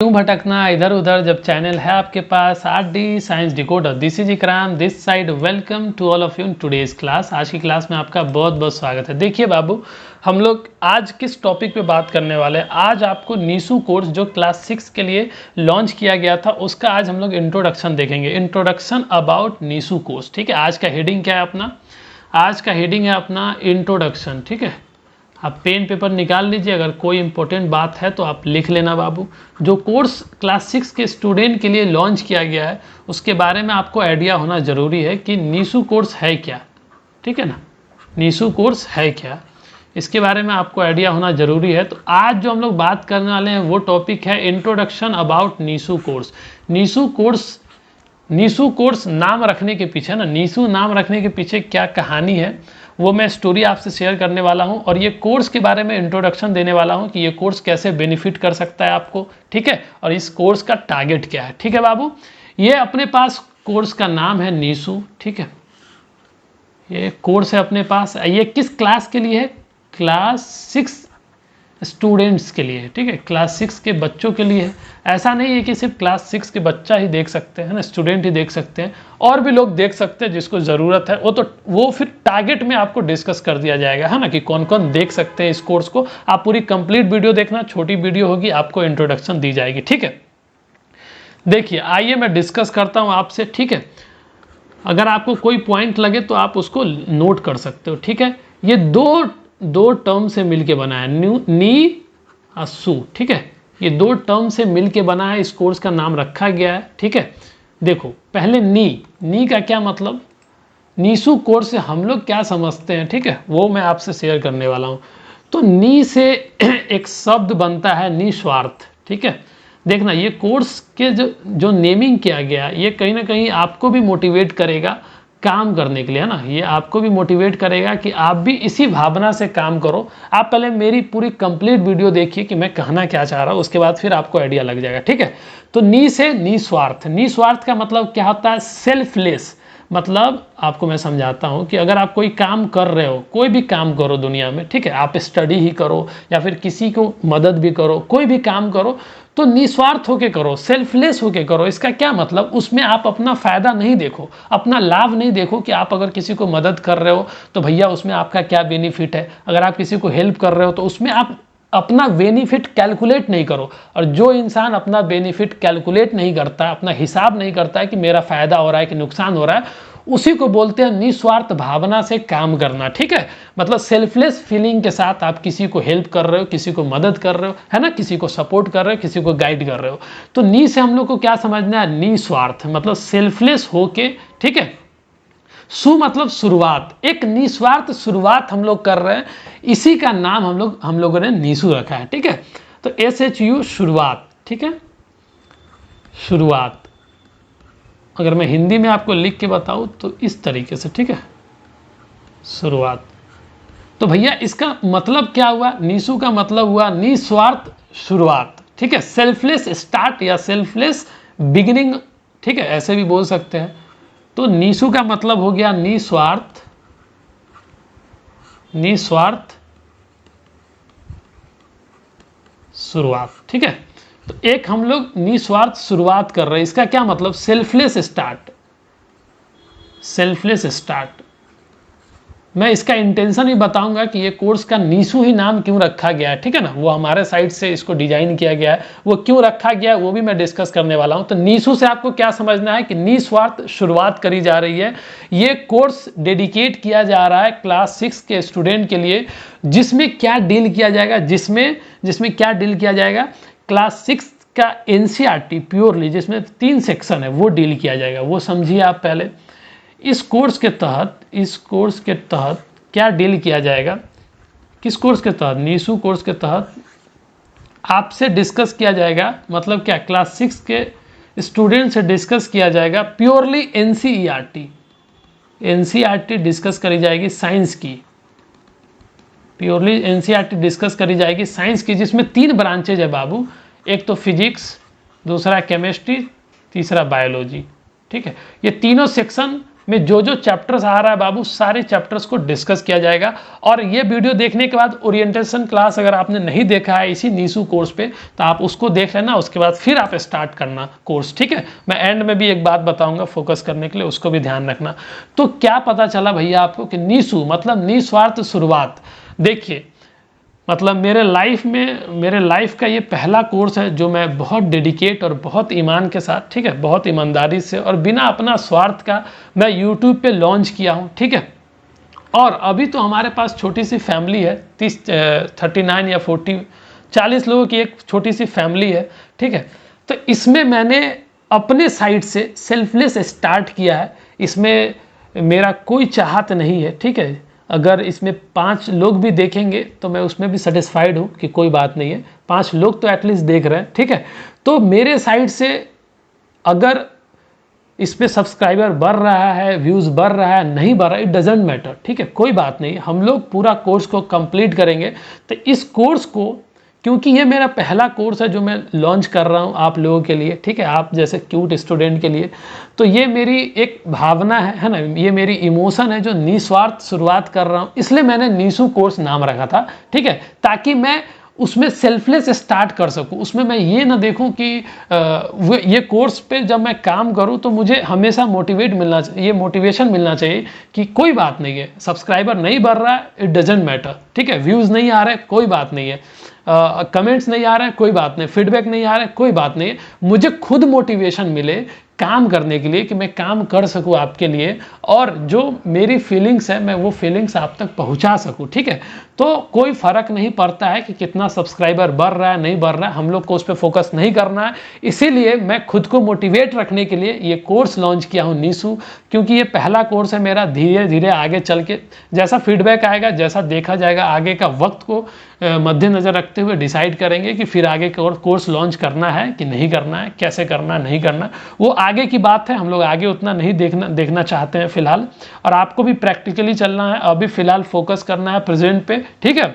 क्यों भटकना इधर उधर जब चैनल है आपके पास RD science decoder. This is Ikram this side. Welcome to all of you in today's class. आज की क्लास में आपका बहुत बहुत स्वागत है। देखिए बाबू, हम लोग आज किस टॉपिक पे बात करने वाले हैं। आज आपको नीसू कोर्स जो क्लास 6 के लिए लॉन्च किया गया था उसका आज हम लोग इंट्रोडक्शन देखेंगे। Introduction about Neesu course. ठीक है, आज का हेडिंग क्या है अपना? आज का हेडिंग है अपना इंट्रोडक्शन। ठीक है, आप पेन पेपर निकाल लीजिए, अगर कोई इंपॉर्टेंट बात है तो आप लिख लेना बाबू। जो कोर्स क्लास 6 के स्टूडेंट के लिए लॉन्च किया गया है उसके बारे में आपको आइडिया होना ज़रूरी है कि नीसू कोर्स है क्या। ठीक है ना, नीसू कोर्स है क्या, इसके बारे में आपको आइडिया होना ज़रूरी है। तो आज जो हम लोग बात करने वाले हैं वो टॉपिक है introduction about Neesu course. Neesu course नाम रखने के पीछे ना, नीसू नाम रखने के पीछे क्या कहानी है वो मैं स्टोरी आपसे शेयर करने वाला हूं, और ये कोर्स के बारे में इंट्रोडक्शन देने वाला हूं कि ये कोर्स कैसे बेनिफिट कर सकता है आपको। ठीक है, और इस कोर्स का टारगेट क्या है। ठीक है बाबू, ये अपने पास कोर्स का नाम है नीसू। ठीक है, ये कोर्स है अपने पास। ये किस क्लास के लिए है? क्लास 6 स्टूडेंट्स के लिए। ठीक है, क्लास 6 के बच्चों के लिए है। ऐसा नहीं है कि सिर्फ क्लास 6 के बच्चा ही देख सकते हैं ना, स्टूडेंट ही देख सकते हैं, और भी लोग देख सकते हैं जिसको ज़रूरत है। वो फिर टारगेट में आपको डिस्कस कर दिया जाएगा, है ना, कि कौन कौन देख सकते हैं इस कोर्स को। आप पूरी कंप्लीट वीडियो देखना, छोटी वीडियो होगी, आपको इंट्रोडक्शन दी जाएगी। ठीक है, देखिए आइए मैं डिस्कस करता हूँ आपसे। ठीक है, अगर आपको कोई पॉइंट लगे तो आप उसको नोट कर सकते हो। ठीक है, ये दो टर्म से मिलके बना है, नी और सू। ठीक है, ये दो टर्म से मिलके बना है, इस कोर्स का नाम रखा गया है। ठीक है, देखो पहले नी का क्या मतलब, नीसू कोर्स से हम लोग क्या समझते हैं। ठीक है, वो मैं आपसे शेयर करने वाला हूँ। तो नी से एक शब्द बनता है निस्वार्थ। ठीक है, देखना ये कोर्स के जो नेमिंग किया गया ये कहीं ना कहीं आपको भी मोटिवेट करेगा काम करने के लिए, है ना। ये आपको भी मोटिवेट करेगा कि आप भी इसी भावना से काम करो। आप पहले मेरी पूरी कंप्लीट वीडियो देखिए कि मैं कहना क्या चाह रहा हूँ, उसके बाद फिर आपको आइडिया लग जाएगा। ठीक है, तो नी से निस्वार्थ। निस्वार्थ का मतलब क्या होता है? सेल्फलेस। मतलब आपको मैं समझाता हूँ कि अगर आप कोई काम कर रहे हो, कोई भी काम करो दुनिया में, ठीक है, आप स्टडी ही करो या फिर किसी को मदद भी करो, कोई भी काम करो तो निस्वार्थ होके करो, सेल्फलेस होके करो। इसका क्या मतलब? उसमें आप अपना फायदा नहीं देखो, अपना लाभ नहीं देखो कि आप अगर किसी को मदद कर रहे हो तो भैया उसमें आपका क्या बेनिफिट है। अगर आप किसी को हेल्प कर रहे हो तो उसमें आप अपना बेनिफिट कैलकुलेट नहीं करो। और जो इंसान अपना बेनिफिट कैलकुलेट नहीं करता, अपना हिसाब नहीं करता है कि मेरा फायदा हो रहा है कि नुकसान हो रहा है, उसी को बोलते हैं निस्वार्थ भावना से काम करना। ठीक है, मतलब सेल्फलेस फीलिंग के साथ आप किसी को हेल्प कर रहे हो, किसी को मदद कर रहे हो, है ना, किसी को सपोर्ट कर रहे हो, किसी को गाइड कर रहे हो। तो नी से हम लोग को क्या समझना है? निस्वार्थ मतलब सेल्फलेस होके। ठीक है, सु मतलब शुरुआत, एक निस्वार्थ शुरुआत हम लोग कर रहे हैं, इसी का नाम हम लोगों ने नीसू रखा है। ठीक है, तो SHU शुरुआत। ठीक है, शुरुआत अगर मैं हिंदी में आपको लिख के बताऊं तो इस तरीके से। ठीक है, शुरुआत। तो भैया इसका मतलब क्या हुआ? नीसू का मतलब हुआ निस्वार्थ शुरुआत। ठीक है, सेल्फलेस स्टार्ट या सेल्फलेस बिगिनिंग। ठीक है, ऐसे भी बोल सकते हैं। तो नीसू का मतलब हो गया निस्वार्थ शुरुआत। ठीक है, तो एक हम लोग निस्वार्थ शुरुआत कर रहे हैं, इसका क्या मतलब? Selfless start. मैं इसका इंटेंशन ही बताऊंगा कि ये कोर्स का नीसू ही नाम क्यों रखा गया है। ठीक है ना, वो हमारे साइड से इसको डिजाइन किया गया है, वो क्यों रखा गया है वो भी मैं डिस्कस करने वाला हूं। तो नीसू से आपको क्या समझना है कि निस्वार्थ शुरुआत करी जा रही है। ये कोर्स डेडिकेट किया जा रहा है क्लास 6 के स्टूडेंट के लिए, जिसमें क्या डील किया जाएगा, जिसमें क्या डील किया जाएगा? क्लास 6 का NCERT प्योरली, जिसमें 3 सेक्शन है, वो डील किया जाएगा। वो समझिए आप पहले। इस कोर्स के तहत क्या डील किया जाएगा? किस कोर्स के तहत? नीसू कोर्स के तहत आपसे डिस्कस किया जाएगा। मतलब क्या? क्लास 6 के स्टूडेंट से डिस्कस किया जाएगा प्योरली NCERT डिस्कस करी जाएगी साइंस की। प्योरली NCERT डिस्कस करी जाएगी साइंस की, जिसमें 3 ब्रांचेज है बाबू। एक तो फिजिक्स, दूसरा केमिस्ट्री, तीसरा बायोलॉजी। ठीक है, ये तीनों सेक्शन में जो जो चैप्टर्स आ रहा है बाबू, सारे चैप्टर्स को डिस्कस किया जाएगा। और ये वीडियो देखने के बाद ओरिएंटेशन क्लास अगर आपने नहीं देखा है इसी नीसू कोर्स पे, तो आप उसको देख लेना, उसके बाद फिर आप स्टार्ट करना कोर्स, ठीक है। मैं एंड में भी एक बात बताऊंगा फोकस करने के लिए, उसको भी ध्यान रखना। तो क्या पता चला भैया आपको कि नीसू मतलब निस्वार्थ शुरुआत। देखिए मतलब मेरे लाइफ का ये पहला कोर्स है जो मैं बहुत डेडिकेट और बहुत ईमान के साथ, ठीक है, बहुत ईमानदारी से और बिना अपना स्वार्थ का मैं यूट्यूब पे लॉन्च किया हूँ, ठीक है। और अभी तो हमारे पास छोटी सी फैमिली है, 39 या 40 लोगों की एक छोटी सी फैमिली है, ठीक है। तो इसमें मैंने अपने साइड से सेल्फलेस स्टार्ट किया है, इसमें मेरा कोई चाहत नहीं है, ठीक है। अगर इसमें 5 लोग भी देखेंगे तो मैं उसमें भी सेटिस्फाइड हूँ कि कोई बात नहीं है, 5 लोग तो एटलीस्ट देख रहे हैं, ठीक है। तो मेरे साइड से अगर इस पे सब्सक्राइबर बढ़ रहा है, व्यूज़ बढ़ रहा है, नहीं बढ़ रहा है, इट डजेंट मैटर, ठीक है, कोई बात नहीं। हम लोग पूरा कोर्स को कंप्लीट करेंगे। तो इस कोर्स को, क्योंकि ये मेरा पहला कोर्स है जो मैं लॉन्च कर रहा हूँ आप लोगों के लिए, ठीक है, आप जैसे क्यूट स्टूडेंट के लिए, तो ये मेरी एक भावना है ना, ये मेरी इमोशन है जो निस्वार्थ शुरुआत कर रहा हूँ, इसलिए मैंने नीसू कोर्स नाम रखा था, ठीक है, ताकि मैं उसमें सेल्फलेस स्टार्ट कर सकूं। उसमें मैं ये ना देखूं कि ये कोर्स पे जब मैं काम करूं तो मुझे हमेशा ये मोटिवेशन मिलना चाहिए कि कोई बात नहीं है, सब्सक्राइबर नहीं बढ़ रहा है, इट डजेंट मैटर, ठीक है, व्यूज़ नहीं आ रहे कोई बात नहीं है, कमेंट्स नहीं आ रहे हैं कोई बात नहीं, फीडबैक नहीं आ रहा है कोई बात नहीं है, मुझे खुद मोटिवेशन मिले काम करने के लिए कि मैं काम कर सकूं आपके लिए, और जो मेरी फीलिंग्स है मैं वो फीलिंग्स आप तक पहुंचा सकूं, ठीक है। तो कोई फर्क नहीं पड़ता है कि कितना सब्सक्राइबर बढ़ रहा है नहीं बढ़ रहा है, हम लोग को उस पर फोकस नहीं करना है। इसीलिए मैं खुद को मोटिवेट रखने के लिए ये कोर्स लॉन्च किया हूँ नीसू, क्योंकि ये पहला कोर्स है मेरा। धीरे धीरे आगे चल के जैसा फीडबैक आएगा, जैसा देखा जाएगा, आगे का वक्त को मद्देनजर रखते हुए डिसाइड करेंगे कि फिर आगे कोर्स लॉन्च करना है कि नहीं करना है, कैसे करना है नहीं करना, वो आगे की बात है। हम लोग आगे उतना नहीं देखना चाहते हैं फिलहाल, और आपको भी प्रैक्टिकली चलना है, अभी फिलहाल फोकस करना है प्रेजेंट पे, ठीक है।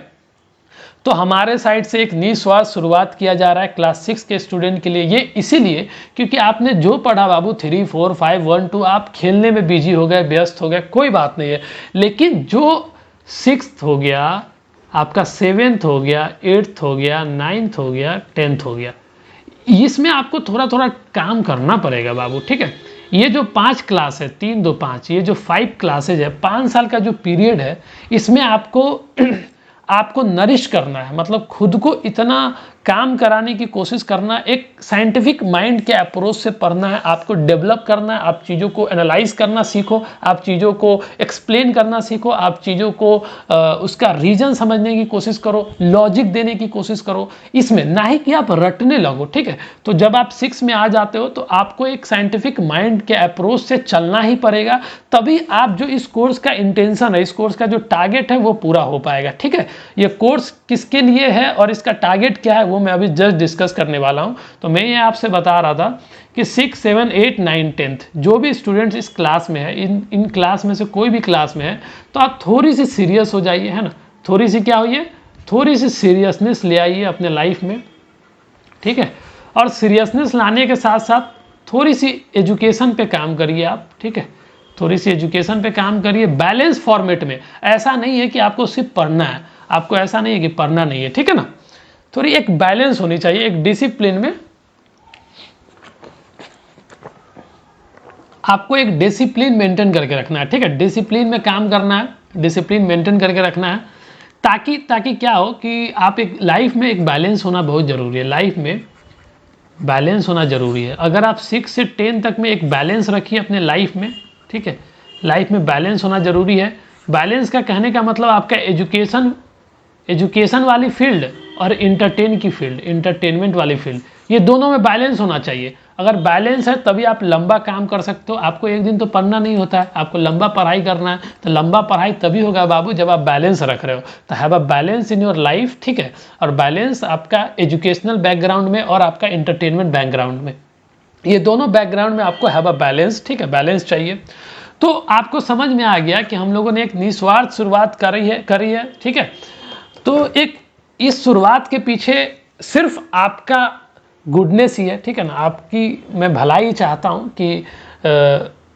तो हमारे साइड से एक निस्वार्थ शुरुआत किया जा रहा है क्लास 6 के स्टूडेंट के लिए। ये इसीलिए क्योंकि आपने जो पढ़ा बाबू 3, 4, 5, 1, 2 आप खेलने में बिजी हो गए, व्यस्त हो गए, कोई बात नहीं है, लेकिन जो 6th हो गया आपका, 7th हो गया, 8th हो गया, 9th हो गया, 10th हो गया, इसमें आपको थोड़ा थोड़ा काम करना पड़ेगा बाबू, ठीक है। ये जो 5 क्लास है, 3, 2, 5, ये जो 5 क्लासेज है, 5 साल का जो पीरियड है, इसमें आपको नरिश करना है, मतलब खुद को इतना काम कराने की कोशिश करना, एक साइंटिफिक माइंड के अप्रोच से पढ़ना है, आपको डेवलप करना है, आप चीज़ों को एनालाइज करना सीखो, आप चीज़ों को एक्सप्लेन करना सीखो, आप चीज़ों को उसका रीजन समझने की कोशिश करो, लॉजिक देने की कोशिश करो इसमें, ना ही कि आप रटने लगो, ठीक है। तो जब आप 6 में आ जाते हो तो आपको एक साइंटिफिक माइंड के अप्रोच से चलना ही पड़ेगा, तभी आप जो इस कोर्स का इंटेंशन है, इस कोर्स का जो टारगेट है वो पूरा हो पाएगा, ठीक है। ये कोर्स किसके लिए है और इसका टारगेट क्या है वो मैं अभी जस्ट डिस्कस करने वाला हूं। तो मैं ये आपसे बता रहा था कि 6, 7, 8, 9, 10th जो भी स्टूडेंट्स इस क्लास में है, इन क्लास में से कोई भी क्लास में है, तो आप थोड़ी सी सीरियस हो जाइए, है ना, थोड़ी सी क्या होइए, थोड़ी सी सीरियसनेस ले आइए अपने लाइफ में, ठीक है। और सीरियसनेस लाने के साथ साथ थोड़ी सी एजुकेशन पे काम करिए आप, ठीक है, थोड़ी सी एजुकेशन पे काम करिए बैलेंस फॉर्मेट में। ऐसा नहीं है कि आपको सिर्फ पढ़ना है, आपको ऐसा नहीं है कि पढ़ना नहीं है, ठीक है ना, थोड़ी एक बैलेंस होनी चाहिए, एक डिसिप्लिन में आपको एक डिसिप्लिन मेंटेन करके रखना है, ठीक है, डिसिप्लिन में काम करना है, डिसिप्लिन मेंटेन करके रखना है, ताकि क्या हो कि आप एक लाइफ में एक बैलेंस होना बहुत ज़रूरी है, लाइफ में बैलेंस होना ज़रूरी है। अगर आप 6 से 10 तक में एक बैलेंस रखिए अपने लाइफ में, ठीक है, लाइफ में बैलेंस होना ज़रूरी है। बैलेंस का कहने का मतलब आपका एजुकेशन वाली फील्ड और इंटरटेनमेंट वाली फील्ड, ये दोनों में बैलेंस होना चाहिए। अगर बैलेंस है तभी आप लंबा काम कर सकते हो। आपको एक दिन तो पढ़ना नहीं होता है, आपको लंबा पढ़ाई करना है, तो लंबा पढ़ाई तभी होगा बाबू जब आप बैलेंस रख रहे हो। तो have a balance in your life, ठीक है, और बैलेंस आपका एजुकेशनल बैकग्राउंड में और आपका इंटरटेनमेंट बैकग्राउंड में, ये दोनों बैकग्राउंड में आपको हैव अ बैलेंस, ठीक है, बैलेंस चाहिए। तो आपको समझ में आ गया कि हम लोगों ने एक निस्वार्थ शुरुआत करी है, ठीक है। तो एक इस शुरुआत के पीछे सिर्फ आपका गुडनेस ही है, ठीक है ना, आपकी मैं भलाई चाहता हूँ कि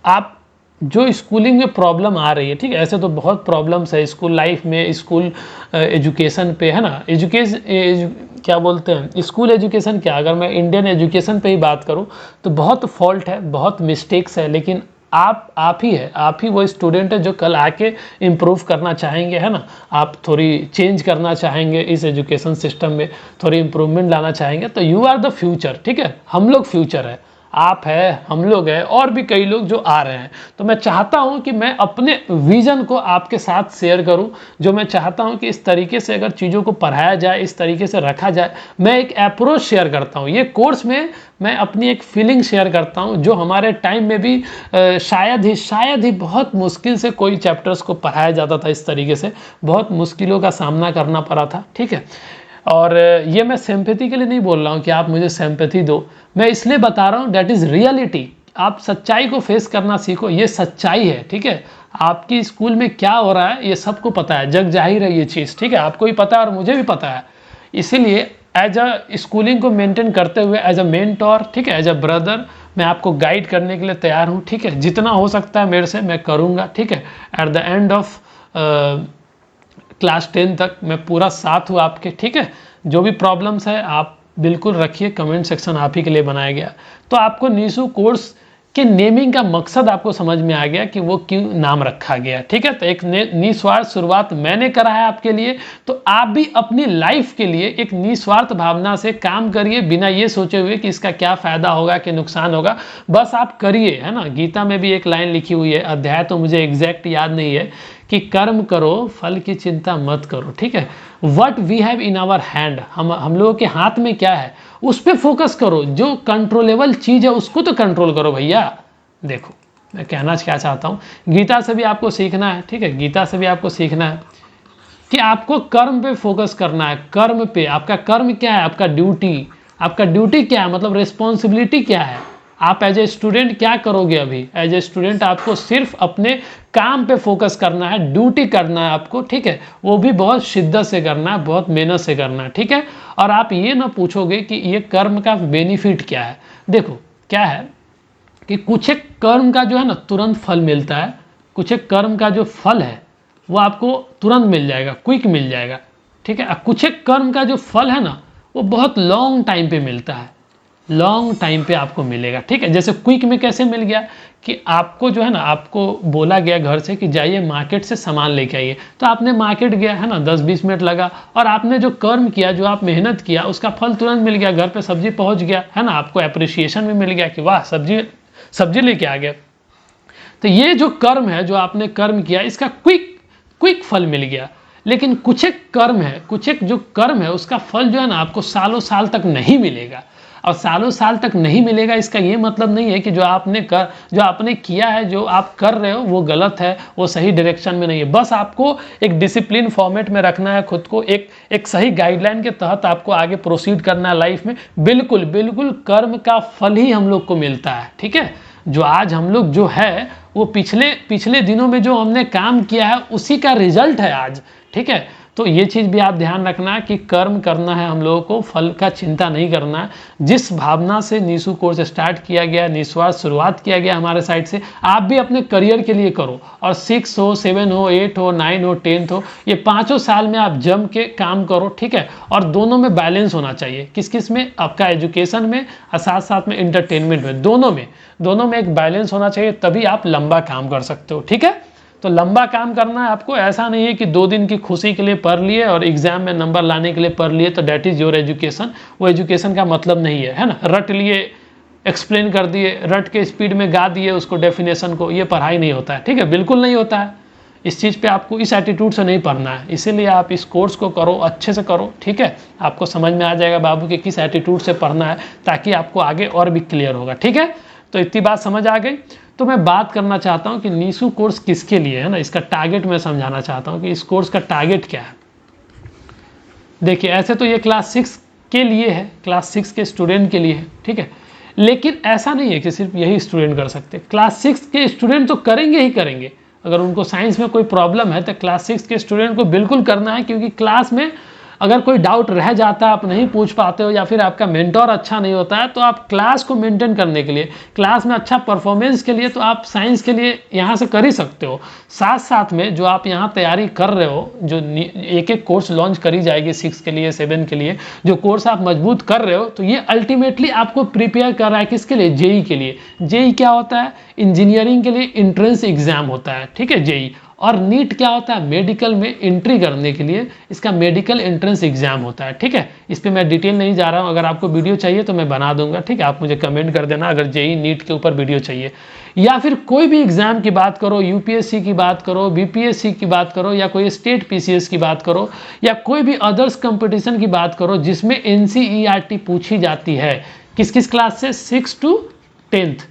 आप जो स्कूलिंग में प्रॉब्लम आ रही है, ठीक है, ऐसे तो बहुत प्रॉब्लम्स है स्कूल लाइफ में, स्कूल एजुकेशन पे, है ना, क्या बोलते हैं, स्कूल एजुकेशन क्या, अगर मैं इंडियन एजुकेशन पे ही बात करूं तो बहुत फॉल्ट है, बहुत मिस्टेक्स है, लेकिन आप ही वो स्टूडेंट है जो कल आके इम्प्रूव करना चाहेंगे, है ना, आप थोड़ी चेंज करना चाहेंगे इस एजुकेशन सिस्टम में, थोड़ी इम्प्रूवमेंट लाना चाहेंगे, तो यू आर द फ्यूचर, ठीक है, हम लोग फ्यूचर है, आप है, हम लोग हैं, और भी कई लोग जो आ रहे हैं। तो मैं चाहता हूं कि मैं अपने विजन को आपके साथ शेयर करूं, जो मैं चाहता हूं कि इस तरीके से अगर चीज़ों को पढ़ाया जाए, इस तरीके से रखा जाए, मैं एक अप्रोच शेयर करता हूं, ये कोर्स में मैं अपनी एक फीलिंग शेयर करता हूं, जो हमारे टाइम में भी शायद ही बहुत मुश्किल से कोई चैप्टर्स को पढ़ाया जाता था, इस तरीके से बहुत मुश्किलों का सामना करना पड़ा था, ठीक है। और ये मैं सिंपैथी के लिए नहीं बोल रहा हूँ कि आप मुझे सिंपैथी दो, मैं इसलिए बता रहा हूँ दैट इज़ रियलिटी, आप सच्चाई को फेस करना सीखो, ये सच्चाई है, ठीक है। आपकी स्कूल में क्या हो रहा है ये सबको पता है, जग जाहिर है ये चीज़, ठीक है, आपको भी पता है और मुझे भी पता है, इसीलिए एज अ स्कूलिंग को मेंटेन करते हुए एज अ मेंटोर, ठीक है, एज अ ब्रदर, मैं आपको गाइड करने के लिए तैयार हूँ, ठीक है, जितना हो सकता है मेरे से मैं करूँगा, ठीक है। At the end of class 10 तक मैं पूरा साथ हूँ आपके, ठीक है। जो भी प्रॉब्लम्स है आप बिल्कुल रखिए, कमेंट सेक्शन आप ही के लिए बनाया गया। तो आपको नीसू कोर्स के नेमिंग का मकसद आपको समझ में आ गया कि वो क्यों नाम रखा गया, ठीक है। तो एक निस्वार्थ शुरुआत मैंने करा है आपके लिए, तो आप भी अपनी लाइफ के लिए एक निस्वार्थ भावना से काम करिए, बिना ये सोचे हुए कि इसका क्या फायदा होगा कि नुकसान होगा, बस आप करिए, है ना। गीता में भी एक लाइन लिखी हुई है, अध्याय तो मुझे एग्जैक्ट याद नहीं है, कि कर्म करो फल की चिंता मत करो, ठीक है। What we have in our hand, हम लोगों के हाथ में क्या है उस पर फोकस करो, जो कंट्रोलेबल चीज है उसको तो कंट्रोल करो भैया। देखो मैं कहना क्या चाहता हूँ, गीता से भी आपको सीखना है, ठीक है, गीता से भी आपको सीखना है कि आपको कर्म पे फोकस करना है, कर्म पे, आपका कर्म क्या है, आपका ड्यूटी क्या है, मतलब रिस्पॉन्सिबिलिटी क्या है, आप एज ए स्टूडेंट क्या करोगे। अभी एज ए स्टूडेंट आपको सिर्फ अपने काम पे फोकस करना है, ड्यूटी करना है आपको, ठीक है, वो भी बहुत शिद्दत से करना है, बहुत मेहनत से करना है, ठीक है। और आप ये ना पूछोगे कि ये कर्म का बेनिफिट क्या है। देखो क्या है कि कुछ एक कर्म का जो है ना तुरंत फल मिलता है, कुछ एक कर्म का जो फल है वो आपको तुरंत मिल जाएगा, क्विक मिल जाएगा, ठीक है। कुछ एक कर्म का जो फल है ना वो बहुत लॉन्ग टाइम पे मिलता है, लॉन्ग टाइम पे आपको मिलेगा, ठीक है। जैसे क्विक में कैसे मिल गया कि आपको जो है ना, आपको बोला गया घर से कि जाइए मार्केट से सामान लेके आइए, तो आपने मार्केट गया, है ना, 10-20 मिनट लगा, और आपने जो कर्म किया, जो आप मेहनत किया, उसका फल तुरंत मिल गया, घर पे सब्जी पहुंच गया, है ना, आपको अप्रिसिएशन भी मिल गया कि वाह सब्जी लेके आ गया। तो ये जो कर्म है, जो आपने कर्म किया, इसका क्विक फल मिल गया। लेकिन कुछ एक कर्म है, कुछ एक जो कर्म है उसका फल जो है ना आपको सालों साल तक नहीं मिलेगा, और सालों साल तक नहीं मिलेगा इसका ये मतलब नहीं है कि जो आपने किया है, जो आप कर रहे हो वो गलत है, वो सही डायरेक्शन में नहीं है। बस आपको एक डिसिप्लिन फॉर्मेट में रखना है खुद को, एक सही गाइडलाइन के तहत आपको आगे प्रोसीड करना है लाइफ में। बिल्कुल कर्म का फल ही हम लोग को मिलता है, ठीक है। जो आज हम लोग जो है वो पिछले दिनों में जो हमने काम किया है उसी का रिजल्ट है आज, ठीक है। तो ये चीज़ भी आप ध्यान रखना कि कर्म करना है हम लोगों को, फल का चिंता नहीं करना है। जिस भावना से नीसू कोर्स स्टार्ट किया गया, निस्वार्थ शुरुआत किया गया हमारे साइड से, आप भी अपने करियर के लिए करो। और 6 हो, 7 हो, 8 हो, 9 हो, 10 हो, ये 5 साल में आप जम के काम करो, ठीक है। और दोनों में बैलेंस होना चाहिए, किस में, आपका एजुकेशन में और साथ साथ में इंटरटेनमेंट में, दोनों में एक बैलेंस होना चाहिए, तभी आप लंबा काम कर सकते हो, ठीक है। तो लंबा काम करना है आपको, ऐसा नहीं है कि 2 दिन की खुशी के लिए पढ़ लिए और एग्जाम में नंबर लाने के लिए पढ़ लिए तो दैट इज योर एजुकेशन। वो एजुकेशन का मतलब नहीं है ना, रट लिए, एक्सप्लेन कर दिए, रट के स्पीड में गा दिए उसको डेफिनेशन को, ये पढ़ाई नहीं होता है, ठीक है, बिल्कुल नहीं होता है। इस चीज़ पे आपको इस एटीट्यूड से नहीं पढ़ना है, इसीलिए आप इस कोर्स को करो, अच्छे से करो, ठीक है। आपको समझ में आ जाएगा बाबू कि किस एटीट्यूड से पढ़ना है, ताकि आपको आगे और भी क्लियर होगा, ठीक है। तो इतनी बात समझ आ गई। तो मैं बात करना चाहता हूं कि नीसू कोर्स किसके लिए है ना, इसका टारगेट मैं समझाना चाहता हूं कि इस कोर्स का टारगेट क्या है। देखिए ऐसे तो ये क्लास 6 के लिए है, क्लास 6 के स्टूडेंट के लिए है, ठीक है। लेकिन ऐसा नहीं है कि सिर्फ यही स्टूडेंट कर सकते, क्लास 6 के स्टूडेंट तो करेंगे ही करेंगे। अगर उनको साइंस में कोई प्रॉब्लम है तो क्लास 6 के स्टूडेंट को बिल्कुल करना है, क्योंकि क्लास में अगर कोई डाउट रह जाता है, आप नहीं पूछ पाते हो, या फिर आपका मेंटोर अच्छा नहीं होता है, तो आप क्लास को मेंटेन करने के लिए, क्लास में अच्छा परफॉर्मेंस के लिए, तो आप साइंस के लिए यहाँ से कर ही सकते हो। साथ साथ में जो आप यहाँ तैयारी कर रहे हो, जो एक एक कोर्स लॉन्च करी जाएगी 6 के लिए, 7 के लिए, जो कोर्स आप मजबूत कर रहे हो, तो ये अल्टीमेटली आपको प्रिपेयर कर रहा है किसके लिए? जेई के लिए। जेई क्या होता है? इंजीनियरिंग के लिए एंट्रेंस एग्जाम होता है, ठीक है, जेई। और नीट क्या होता है? मेडिकल में एंट्री करने के लिए इसका मेडिकल एंट्रेंस एग्जाम होता है, ठीक है। इस पर मैं डिटेल नहीं जा रहा हूँ, अगर आपको वीडियो चाहिए तो मैं बना दूंगा, ठीक है। आप मुझे कमेंट कर देना अगर जेई नीट के ऊपर वीडियो चाहिए, या फिर कोई भी एग्जाम की बात करो, यूपीएससी की बात करो, बीपीएससी की बात करो, या कोई स्टेट पीसीएस की बात करो, या कोई भी अदर्स कंपटीशन की बात करो जिसमें एनसीईआरटी पूछी जाती है। किस किस क्लास से? 6 to 10th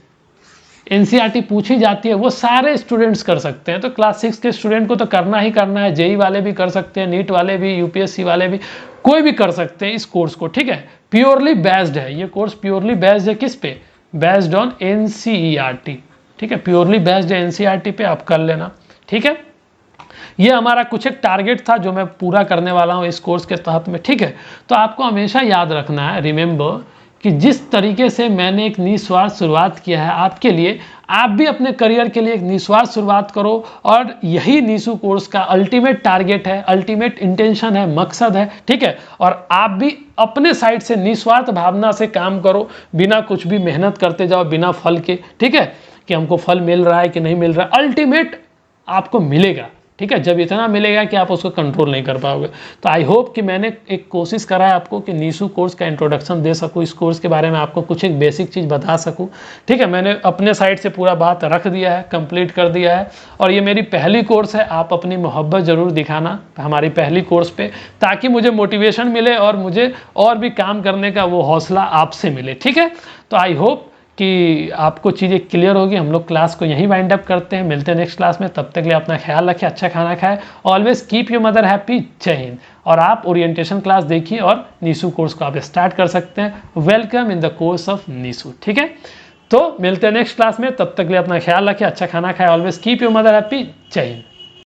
एनसीईआरटी पूछी जाती है, वो सारे स्टूडेंट्स कर सकते हैं। तो क्लास 6 के स्टूडेंट को तो करना ही करना है, जेई वाले भी कर सकते हैं, नीट वाले भी, यूपीएससी वाले भी, कोई भी कर सकते हैं इस कोर्स को, ठीक है। प्योरली बेस्ड है ये कोर्स, प्योरली बेस्ड है किस पे? बेस्ड ऑन एनसीईआरटी, ठीक है। प्योरली बेस्ड है एनसीईआरटी पे, आप कर लेना, ठीक है। ये हमारा कुछ एक टारगेट था जो मैं पूरा करने वाला हूँ इस कोर्स के तहत में, ठीक है। तो आपको हमेशा याद रखना है, रिमेंबर, कि जिस तरीके से मैंने एक निस्वार्थ शुरुआत किया है आपके लिए, आप भी अपने करियर के लिए एक निस्वार्थ शुरुआत करो। और यही नीसू कोर्स का अल्टीमेट टारगेट है, अल्टीमेट इंटेंशन है, मकसद है, ठीक है। और आप भी अपने साइड से निस्वार्थ भावना से काम करो, बिना कुछ भी मेहनत करते जाओ बिना फल के, ठीक है, कि हमको फल मिल रहा है कि नहीं मिल रहा है, अल्टीमेट आपको मिलेगा, ठीक है। जब इतना मिलेगा कि आप उसको कंट्रोल नहीं कर पाओगे। तो आई होप कि मैंने एक कोशिश करा है आपको कि नीसू कोर्स का इंट्रोडक्शन दे सकूं, इस कोर्स के बारे में आपको कुछ एक बेसिक चीज़ बता सकूं, ठीक है। मैंने अपने साइड से पूरा बात रख दिया है, कंप्लीट कर दिया है। और ये मेरी पहली कोर्स है, आप अपनी मोहब्बत ज़रूर दिखाना हमारी पहली कोर्स पे, ताकि मुझे मोटिवेशन मिले और मुझे और भी काम करने का वो हौसला आपसे मिले, ठीक है। तो आई होप कि आपको चीज़ें क्लियर होगी। हम लोग क्लास को यहीं वाइंड अप करते हैं, मिलते हैं नेक्स्ट क्लास में। तब तक के लिए अपना ख्याल रखें, अच्छा खाना खाएं, always keep your mother happy. जय हिंद। और आप ओरिएंटेशन क्लास देखिए और नीसू कोर्स को आप स्टार्ट कर सकते हैं। Welcome in the course of Neesu, ठीक है। तो मिलते हैं नेक्स्ट क्लास में, तब तक के लिए अपना ख्याल रखें, अच्छा खाना खाएं, always keep your mother happy. जय हिंद।